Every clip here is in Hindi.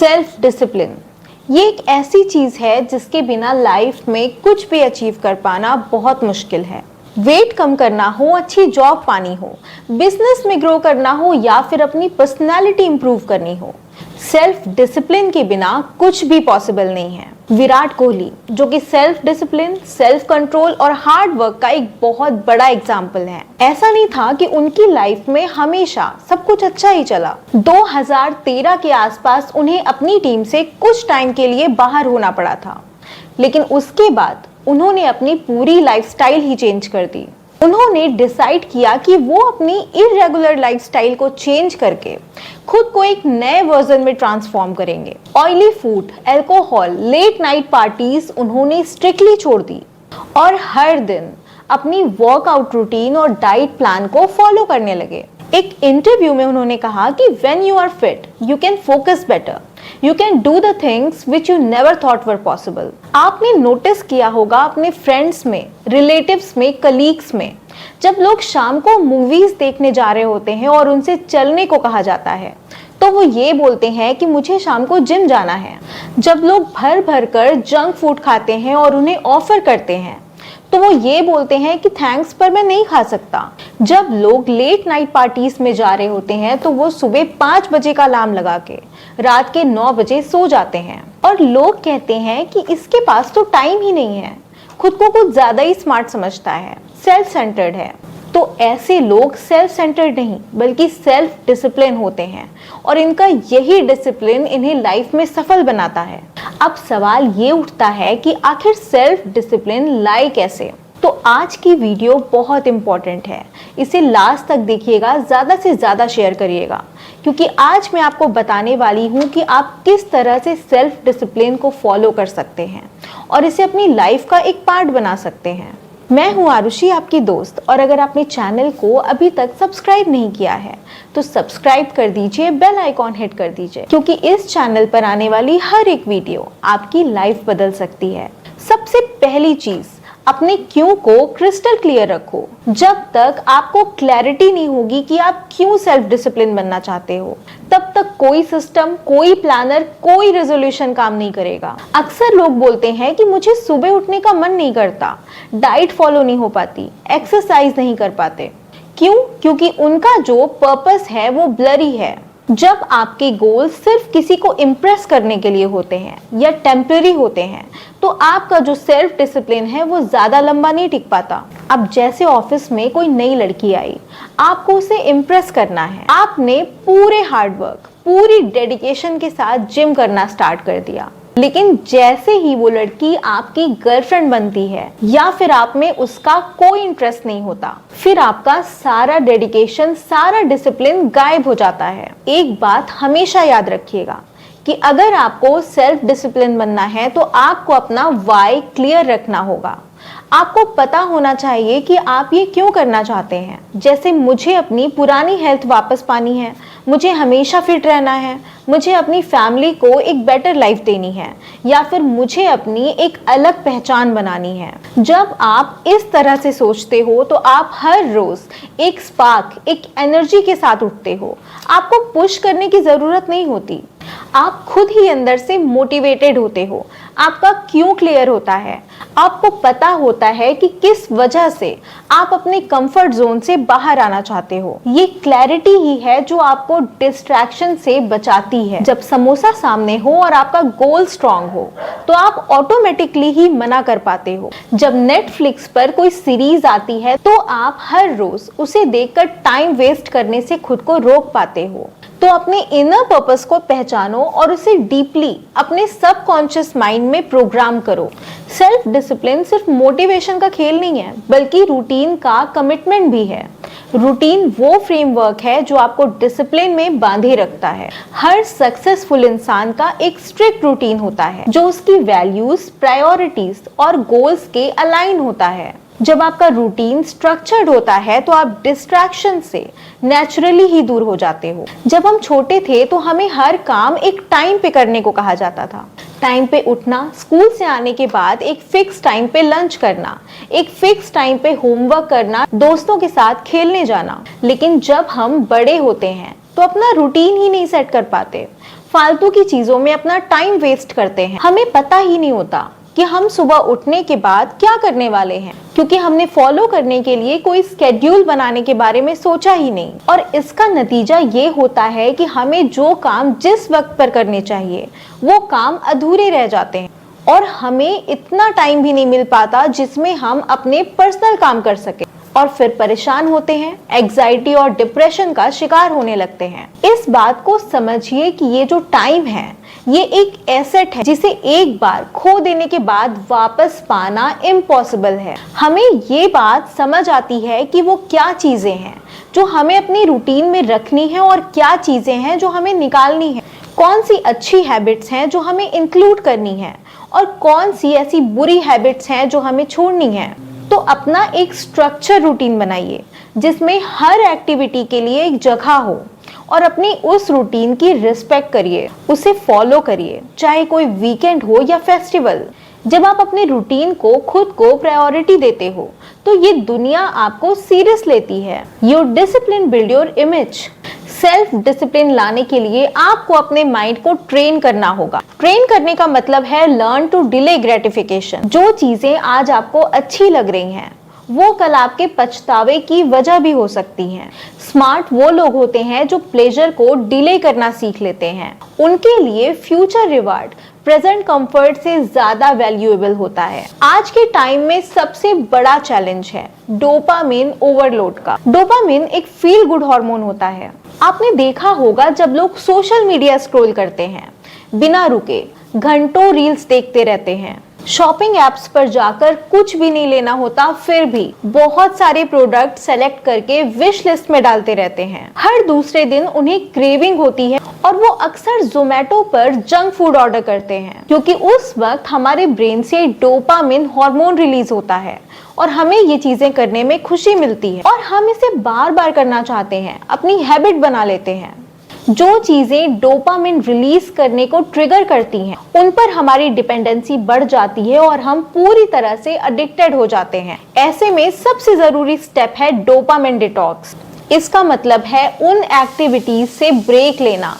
सेल्फ डिसिप्लिन ये एक ऐसी चीज है जिसके बिना लाइफ में कुछ भी अचीव कर पाना बहुत मुश्किल है। वेट कम करना हो, अच्छी जॉब पानी हो, बिजनेस में ग्रो करना हो या फिर अपनी पर्सनालिटी इंप्रूव करनी हो, सेल्फ डिसिप्लिन के बिना कुछ भी पॉसिबल नहीं है। विराट कोहली जो कि सेल्फ डिसिप्लिन, सेल्फ कंट्रोल और हार्ड वर्क का एक बहुत बड़ा एग्जाम्पल है। ऐसा नहीं था कि उनकी लाइफ में हमेशा सब कुछ अच्छा ही चला। 2013 के आसपास उन्हें अपनी टीम से कुछ टाइम के लिए बाहर होना पड़ा था, लेकिन उसके बाद उन्होंने अपनी पूरी लाइफस्टाइल ही चेंज कर दी। उन्होंने डिसाइड किया कि वो अपनी इरेगुलर लाइफस्टाइल को चेंज करके खुद को एक नए वर्जन में ट्रांसफॉर्म करेंगे। Oily food, alcohol, late night parties उन्होंने स्ट्रिक्टली छोड़ दी और हर दिन अपनी वर्कआउट रूटीन और डाइट प्लान को फॉलो करने लगे। एक इंटरव्यू में उन्होंने कहा कि when you are fit you can focus better, you can do the things which you never thought were possible. आपने नोटिस किया होगा अपने फ्रेंड्स में, रिलेटिव्स में, कलीग्स में, जब लोग शाम को मूवीज देखने जा रहे होते हैं और उनसे चलने को कहा जाता है तो वो ये बोलते हैं कि मुझे शाम को जिम जाना है। जब लोग भर भर कर जंक फूड खाते हैं और उन्हें ऑफर करते हैं तो वो ये बोलते हैं कि थैंक्स पर मैं नहीं खा सकता। जब लोग लेट नाइट पार्टीज में जा रहे होते हैं तो वो सुबह 5 बजे का अलार्म लगा के रात के 9 बजे सो जाते हैं और लोग कहते हैं कि इसके पास तो टाइम ही नहीं है, खुद को कुछ ज्यादा ही स्मार्ट समझता है, सेल्फ सेंटर्ड है। तो ऐसे लोग सेल्फ सेंटर्ड नहीं बल्कि सेल्फ डिसिप्लिन होते हैं और इनका यही डिसिप्लिन इन्हें लाइफ में सफल बनाता है। अब सवाल ये उठता है कि आखिर सेल्फ डिसिप्लिन लाए कैसे? तो आज की वीडियो बहुत इंपॉर्टेंट है, इसे लास्ट तक देखिएगा, ज्यादा से ज्यादा शेयर करिएगा, क्योंकि आज मैं आपको बताने वाली हूँ कि आप किस तरह से सेल्फ डिसिप्लिन को फॉलो कर सकते हैं और इसे अपनी लाइफ का एक पार्ट बना सकते हैं। मैं हूँ आरुषि, आपकी दोस्त, और अगर आपने चैनल को अभी तक सब्सक्राइब नहीं किया है तो सब्सक्राइब कर दीजिए, बेल आइकॉन हिट कर दीजिए, क्योंकि इस चैनल पर आने वाली हर एक वीडियो आपकी लाइफ बदल सकती है। सबसे पहली चीज, अपने क्यों को क्रिस्टल क्लियर रखो। जब तक आपको क्लैरिटी नहीं होगी कि आप क्यों सेल्फ डिसिप्लिन बनना चाहते हो, तब तक कोई सिस्टम, कोई प्लानर, कोई रेजोल्यूशन काम नहीं करेगा। अक्सर लोग बोलते हैं कि मुझे सुबह उठने का मन नहीं करता, डाइट फॉलो नहीं हो पाती, एक्सरसाइज नहीं कर पाते। क्यों? क्योंकि उनका जो पर्पस है वो ब्लरी है। जब आपके गोल सिर्फ किसी को इम्प्रेस करने के लिए होते हैं या टेम्पररी होते हैं तो आपका जो सेल्फ डिसिप्लिन है वो ज्यादा लंबा नहीं टिक पाता। अब जैसे ऑफिस में कोई नई लड़की आई, आपको उसे इम्प्रेस करना है, आपने पूरे हार्ड वर्क, पूरी डेडिकेशन के साथ जिम करना स्टार्ट कर दिया, लेकिन जैसे ही वो लड़की आपकी गर्लफ्रेंड बनती है या फिर आप में उसका कोई इंटरेस्ट नहीं होता, फिर आपका सारा डेडिकेशन, सारा डिसिप्लिन गायब हो जाता है। एक बात हमेशा याद रखिएगा कि अगर आपको सेल्फ डिसिप्लिन बनना है तो आपको अपना वाई क्लियर रखना होगा। आपको पता होना चाहिए कि आप ये क्यों करना चाहते हैं। जैसे मुझे अपनी पुरानी हेल्थ वापस पानी है, मुझे हमेशा फिट रहना है, मुझे अपनी फैमिली को एक बेटर लाइफ देनी है, या फिर मुझे अपनी एक अलग पहचान बनानी है। जब आप इस तरह से सोचते हो तो आप हर रोज एक स्पार्क, एक एनर्जी के साथ उठते हो। आपको पुश करने की जरूरत नहीं होती, आप खुद ही अंदर से मोटिवेटेड होते हो। आपका क्यों क्लियर होता है, आपको पता होता है कि किस वजह से आप अपने कंफर्ट जोन से बाहर आना चाहते हो। ये क्लैरिटी ही है जो आपको डिस्ट्रैक्शन से बचाती है। जब समोसा सामने हो और आपका गोल स्ट्रांग हो तो आप ऑटोमेटिकली ही मना कर पाते हो। जब नेटफ्लिक्स पर कोई सीरीज आती है तो आप हर रोज उसे देखकर टाइम वेस्ट करने से खुद को रोक पाते हो। तो अपने इनर पर्पस को पहचानो और उसे डीपली अपने सबकॉन्शियस माइंड में प्रोग्राम करो। सेल्फ डिसिप्लिन सिर्फ मोटिवेशन का खेल नहीं है बल्कि रूटीन का कमिटमेंट भी है। रूटीन वो फ्रेमवर्क है जो आपको डिसिप्लिन में बांधे रखता है। हर सक्सेसफुल इंसान का एक स्ट्रिक्ट रूटीन होता है जो उसकी वैल्यूज, प्रायोरिटीज और गोल्स के अलाइन होता है। जब आपका रूटीन स्ट्रक्चर्ड होता है तो आप डिस्ट्रैक्शन से नेचुरली ही दूर हो जाते हो। जब हम छोटे थे तो हमें हर काम एक टाइम पे करने को कहा जाता था। टाइम पे उठना, स्कूल से आने के बाद एक फिक्स टाइम पे लंच करना, एक फिक्स टाइम पे होमवर्क करना, दोस्तों के साथ खेलने जाना। लेकिन जब हम बड़े होते हैं तो अपना रूटीन ही नहीं सेट कर पाते। फालतू की चीजों में अपना टाइम वेस्ट करते हैं। हमें पता ही नहीं होता कि हम सुबह उठने के बाद क्या करने वाले हैं, क्योंकि हमने फॉलो करने के लिए कोई स्केड्यूल बनाने के बारे में सोचा ही नहीं। और इसका नतीजा ये होता है कि हमें जो काम जिस वक्त पर करने चाहिए वो काम अधूरे रह जाते हैं और हमें इतना टाइम भी नहीं मिल पाता जिसमें हम अपने पर्सनल काम कर सके, और फिर परेशान होते हैं, एंजाइटी और डिप्रेशन का शिकार होने लगते हैं। इस बात को समझिए कि ये जो टाइम है ये एक एसेट है जिसे एक बार खो देने के बाद वापस पाना इम्पॉसिबल है। हमें ये बात समझ आती है कि वो क्या चीजें हैं जो हमें अपनी रूटीन में रखनी है और क्या चीजें हैं जो हमें निकालनी है, कौन सी अच्छी हैबिट्स हैं जो हमें इंक्लूड करनी है और कौन सी ऐसी बुरी हैबिट्स हैं जो हमें छोड़नी है। तो अपना एक स्ट्रक्चर रूटीन बनाइए जिसमें हर एक्टिविटी के लिए एक जगह हो और अपनी उस रूटीन की रिस्पेक्ट करिए, उसे फॉलो करिए, चाहे कोई वीकेंड हो या फेस्टिवल। जब आप अपने रूटीन को खुद को प्रायोरिटी देते हो तो ये दुनिया आपको सीरियस लेती है। Your discipline build your image. Self discipline लाने के लिए आपको अपने माइंड को ट्रेन करना होगा। ट्रेन करने का मतलब है लर्न टू डिले ग्रेटिफिकेशन। जो चीजें आज आपको अच्छी लग रही हैं वो कल आपके पछतावे की वजह भी हो सकती हैं। स्मार्ट वो लोग होते हैं जो प्लेजर को डिले करना सीख लेते हैं। उनके लिए फ्यूचर रिवार्ड प्रेजेंट कंफर्ट से ज्यादा वैल्यूएबल होता है। आज के टाइम में सबसे बड़ा चैलेंज है डोपामिन ओवरलोड का। डोपामिन एक फील गुड हार्मोन होता है। आपने देखा होगा जब लोग सोशल मीडिया स्क्रॉल करते हैं, बिना रुके घंटों रील्स देखते रहते हैं, शॉपिंग एप्स पर जाकर कुछ भी नहीं लेना होता फिर भी बहुत सारे प्रोडक्ट सेलेक्ट करके विश लिस्ट में डालते रहते हैं। हर दूसरे दिन उन्हें क्रेविंग होती है और वो अक्सर जोमेटो पर जंक फूड ऑर्डर करते हैं, क्योंकि उस वक्त हमारे ब्रेन से डोपामिन हार्मोन रिलीज होता है और हमें ये चीजें करने में खुशी मिलती है और हम इसे बार बार करना चाहते हैं, अपनी हैबिट बना लेते हैं। जो चीजें डोपामिन रिलीज करने को ट्रिगर करती हैं उन पर हमारी डिपेंडेंसी बढ़ जाती है और हम पूरी तरह से एडिक्टेड हो जाते हैं। ऐसे में सबसे जरूरी स्टेप है डोपामिन डिटॉक्स। इसका मतलब है उन एक्टिविटीज से ब्रेक लेना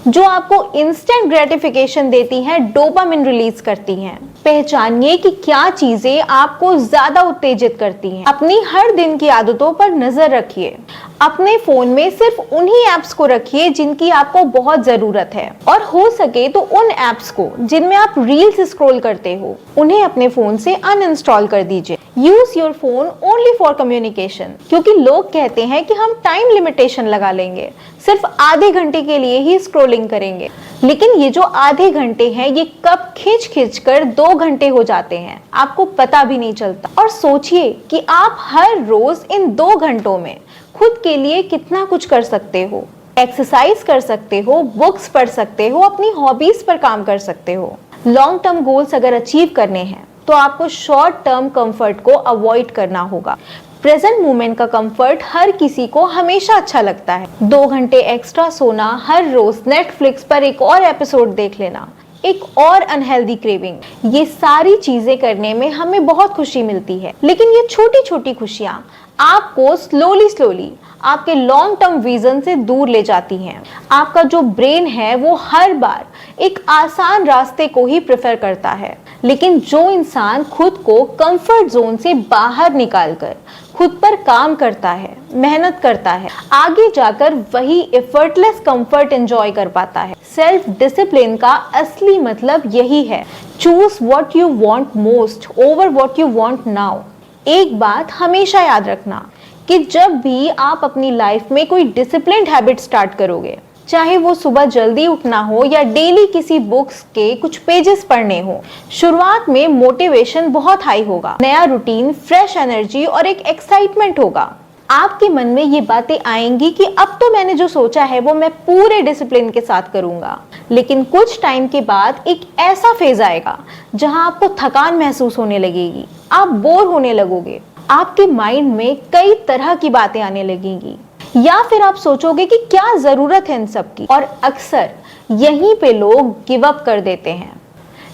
जो आपको इंस्टेंट ग्रेटिफिकेशन देती हैं, डोपामिन रिलीज करती हैं। पहचानिए कि क्या चीजें आपको ज्यादा उत्तेजित करती हैं। अपनी हर दिन की आदतों पर नजर रखिए। अपने फोन में सिर्फ उन्हीं एप्स को रखिए जिनकी आपको बहुत जरूरत है और हो सके तो उन एप्स को जिनमें आप रील्स स्क्रॉल करते हो उन्हें अपने फोन से अनइंस्टॉल कर दीजिए। Use your phone only for communication, क्योंकि लोग कहते हैं कि हम टाइम लिमिटेशन लगा लेंगे, सिर्फ आधे घंटे के लिए ही स्क्रॉलिंग करेंगे, लेकिन ये जो आधे घंटे हैं ये कब खींच खींच कर 2 घंटे हो जाते हैं आपको पता भी नहीं चलता। और सोचिए कि आप हर रोज इन 2 घंटों में खुद के लिए कितना कुछ कर सकते हो। एक्सरसाइज कर सकते हो, बुक्स पढ़ सकते हो, अपनी हॉबीज पर काम कर सकते हो। लॉन्ग टर्म गोल्स अगर अचीव करने हैं तो आपको शॉर्ट टर्म कंफर्ट को अवॉइड करना होगा। प्रेजेंट मोमेंट का कंफर्ट हर किसी को हमेशा अच्छा लगता है। 2 घंटे एक्स्ट्रा सोना, हर रोज नेटफ्लिक्स पर एक और एपिसोड देख लेना, एक और अनहेल्दी क्रेविंग, ये सारी चीजें करने में हमें बहुत खुशी मिलती है, लेकिन ये छोटी छोटी खुशियां आपको स्लोली आपके लॉन्ग टर्म विजन से दूर ले जाती हैं। आपका जो ब्रेन है वो हर बार एक आसान रास्ते को ही प्रेफर करता है, लेकिन जो इंसान खुद को कंफर्ट जोन से बाहर निकालकर खुद पर काम करता है, मेहनत करता है, आगे जाकर वही एफर्टलेस कंफर्ट एंजॉय कर पाता है। सेल्फ डिसिप्लिन का असली मतलब यही है, choose what you want most over what you want now. एक बात हमेशा याद रखना कि जब भी आप अपनी लाइफ में कोई डिसिप्लिन्ड हैबिट स्टार्ट करोगे, चाहे वो सुबह जल्दी उठना हो या डेली किसी बुक्स के कुछ पेजेस पढ़ने हो, शुरुआत में मोटिवेशन बहुत हाई होगा, नया रूटीन, फ्रेश एनर्जी और एक एक्साइटमेंट होगा। आपके मन में ये बातें आएंगी कि अब तो मैंने जो सोचा है वो मैं पूरे डिसिप्लिन के साथ करूंगा, लेकिन कुछ टाइम के बाद एक ऐसा फेज आएगा जहां आपको थकान महसूस होने लगेगी, आप बोर होने लगोगे, आपके माइंड में कई तरह की बातें आने लगेंगी, या फिर आप सोचोगे कि क्या जरूरत है इन सब की, और अक्सर यहीं पे लोग गिव अप कर देते हैं।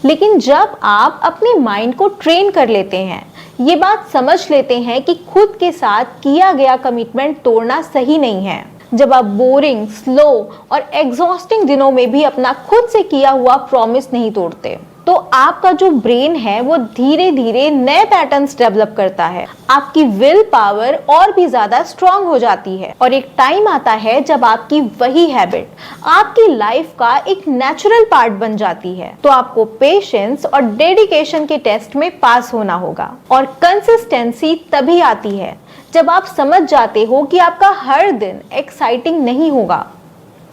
लेकिन जब आप अपने माइंड को ट्रेन कर लेते हैं, ये बात समझ लेते हैं कि खुद के साथ किया गया कमिटमेंट तोड़ना सही नहीं है, जब आप बोरिंग, स्लो और एग्जॉस्टिंग दिनों में भी अपना खुद से किया हुआ प्रॉमिस नहीं तोड़ते, तो आपका जो ब्रेन है वो धीरे धीरे नए पैटर्न्स डेवलप करता है। आपकी विल पावर और भी ज्यादा स्ट्रांग हो जाती है और एक टाइम आता है जब आपकी वही हैबिट आपकी लाइफ का एक नेचुरल पार्ट बन जाती है। तो आपको पेशेंस और डेडिकेशन के टेस्ट में पास होना होगा और कंसिस्टेंसी तभी आती है जब आप समझ जाते हो कि आपका हर दिन एक्साइटिंग नहीं होगा।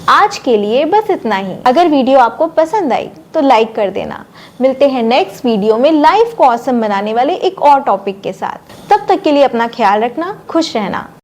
आज के लिए बस इतना ही। अगर वीडियो आपको पसंद आई तो लाइक कर देना। मिलते हैं नेक्स्ट वीडियो में लाइफ को ऑसम बनाने वाले एक और टॉपिक के साथ। तब तक के लिए अपना ख्याल रखना, खुश रहना।